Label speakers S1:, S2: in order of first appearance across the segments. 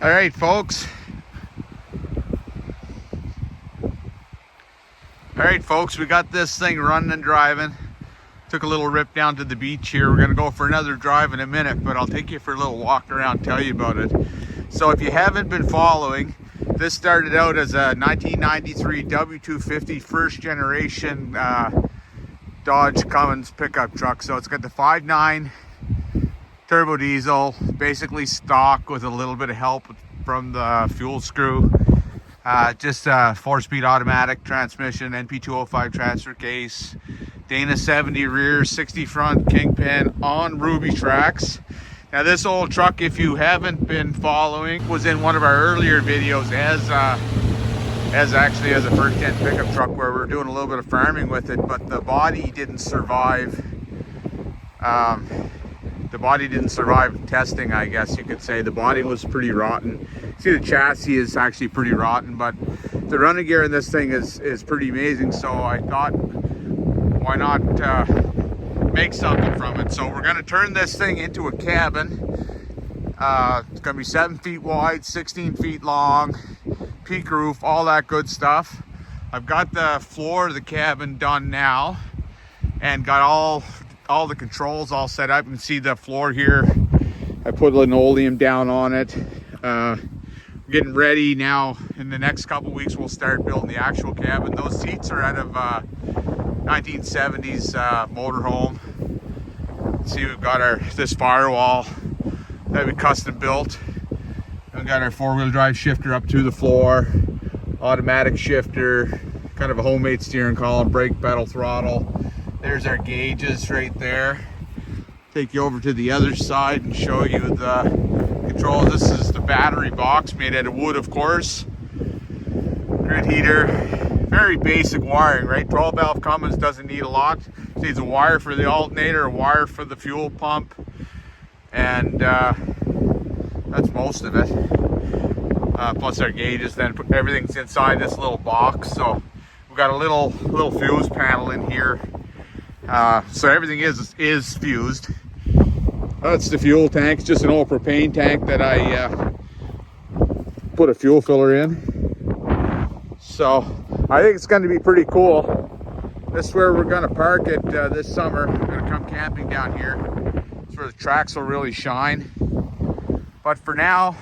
S1: All right, folks. We got this thing running and driving. Took a little rip down to the beach here. We're gonna go for another drive in a minute, but I'll take you for a little walk around, tell you about it. So if you haven't been following, this started out as a 1993 W250 first generation Dodge Cummins pickup truck. So it's got the 5.9 turbo diesel, basically stock with a little bit of help from the fuel screw. Just a 4-speed automatic transmission, NP205 transfer case, Dana 70 rear, 60 front, kingpin on Rubitracks. Now this old truck, if you haven't been following, was in one of our earlier videos as a first gen pickup truck where we're doing a little bit of farming with it, but the body didn't survive. The body didn't survive testing, I guess you could say. The body was pretty rotten. See, the chassis is actually pretty rotten, but the running gear in this thing is pretty amazing. So I thought, why not make something from it? So we're gonna turn this thing into a cabin. It's gonna be 7 feet wide, 16 feet long, peak roof, all that good stuff. I've got the floor of the cabin done now and got all the controls all set up. You can see the floor here. I put linoleum down on it. Getting ready now. In the next couple weeks we'll start building the actual cabin. Those seats are out of 1970s motorhome. See, we've got this firewall that we custom built. We've got our 4-wheel drive shifter up to the floor, automatic shifter, kind of a homemade steering column, brake pedal, throttle. There's our gauges right there. Take you over to the other side and show you the controls. This is the battery box, made out of wood, of course. Grid heater, very basic wiring, right? 12 valve Cummins doesn't need a lot. It needs a wire for the alternator, a wire for the fuel pump, and that's most of it. Plus our gauges. Then everything's inside this little box. So we've got a little fuse panel in here. So everything is fused. That's the fuel tank. It's just an old propane tank that I put a fuel filler in. So I think it's going to be pretty cool. This is where we're going to park it this summer. We're going to come camping down here. That's where the tracks will really shine. But for now,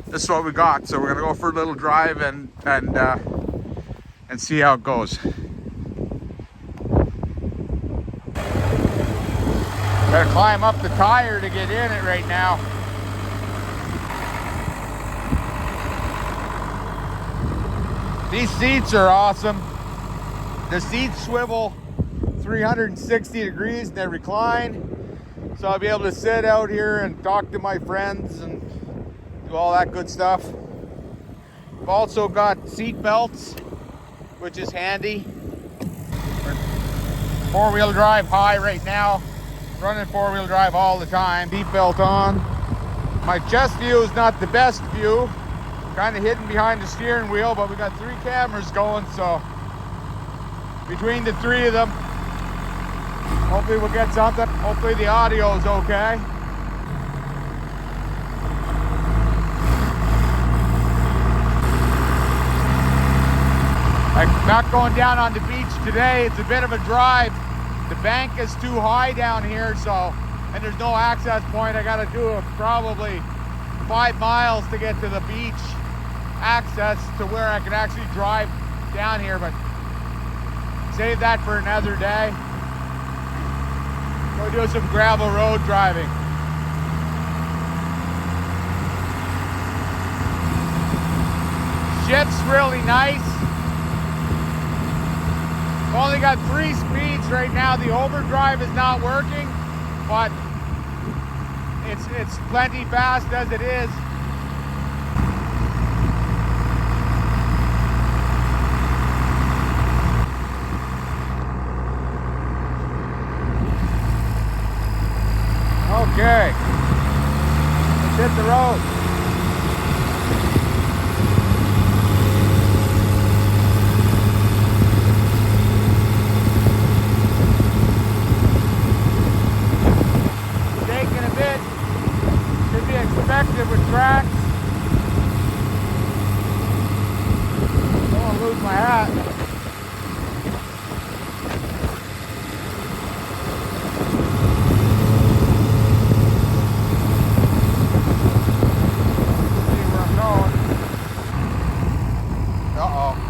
S1: this is what we got. So we're going to go for a little drive and see how it goes. Gotta climb up the tire to get in it right now. These seats are awesome. The seats swivel 360 degrees and they recline. So I'll be able to sit out here and talk to my friends and do all that good stuff. I've also got seat belts, which is handy. 4-wheel drive high right now. Running 4-wheel drive all the time. Seat belt on. My chest view is not the best view. Kind of hidden behind the steering wheel, but we got 3 cameras going, so between the 3 of them, hopefully we'll get something. Hopefully the audio is okay. I'm not going down on the beach today. It's a bit of a drive. The bank is too high down here, and there's no access point. I got to do probably 5 miles to get to the beach access to where I can actually drive down here, but save that for another day. Go do some gravel road driving. Shit's really nice. Only got 3 speeds right now. The overdrive is not working, but it's plenty fast as it is. Okay, let's hit the road. Taking a bit, should be expected with traffic. my hat. See where I'm going. Uh-oh.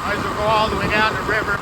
S1: Might as well go all the way down the river.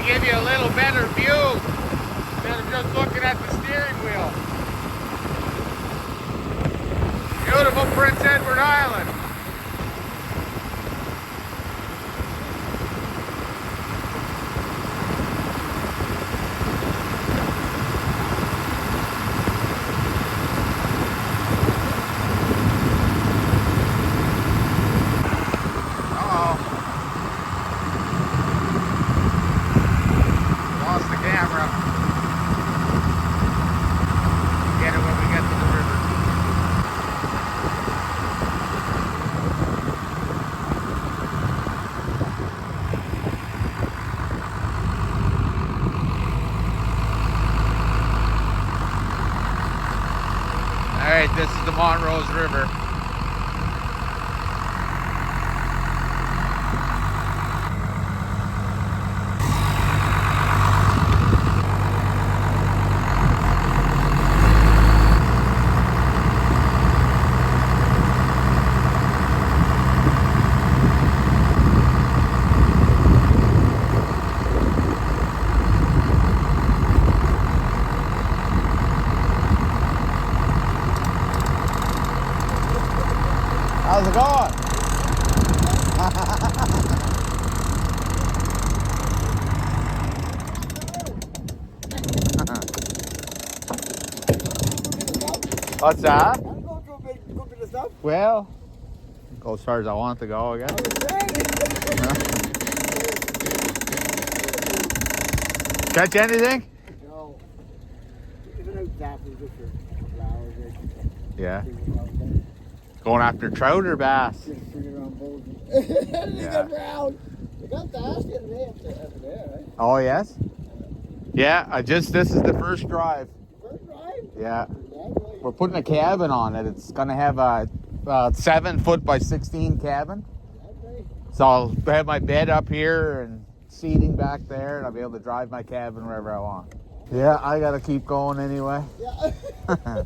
S1: Give you a little better view instead of just looking at the steering wheel. Beautiful Prince Edward Island. Alright, this is the Montrose River. How's it going? What's that?
S2: I'm going through a good bit of stuff.
S1: Well, go as far as I want to go, I guess. Catch anything?
S2: No. Even out after just for a couple hours.
S1: Yeah.
S2: Just
S1: Going after trout or bass?
S2: swinging around bowls. They
S1: Yeah.
S2: got round. They got the ass the other day up there, right?
S1: Oh, yes? Yeah, this is the first drive.
S2: First drive?
S1: Yeah.
S2: Exactly.
S1: We're putting a cabin on it. It's going to have a 7 foot by 16 cabin.
S2: Exactly.
S1: So I'll have my bed up here and seating back there, and I'll be able to drive my cabin wherever I want. Yeah, I got to keep going anyway.
S2: Yeah.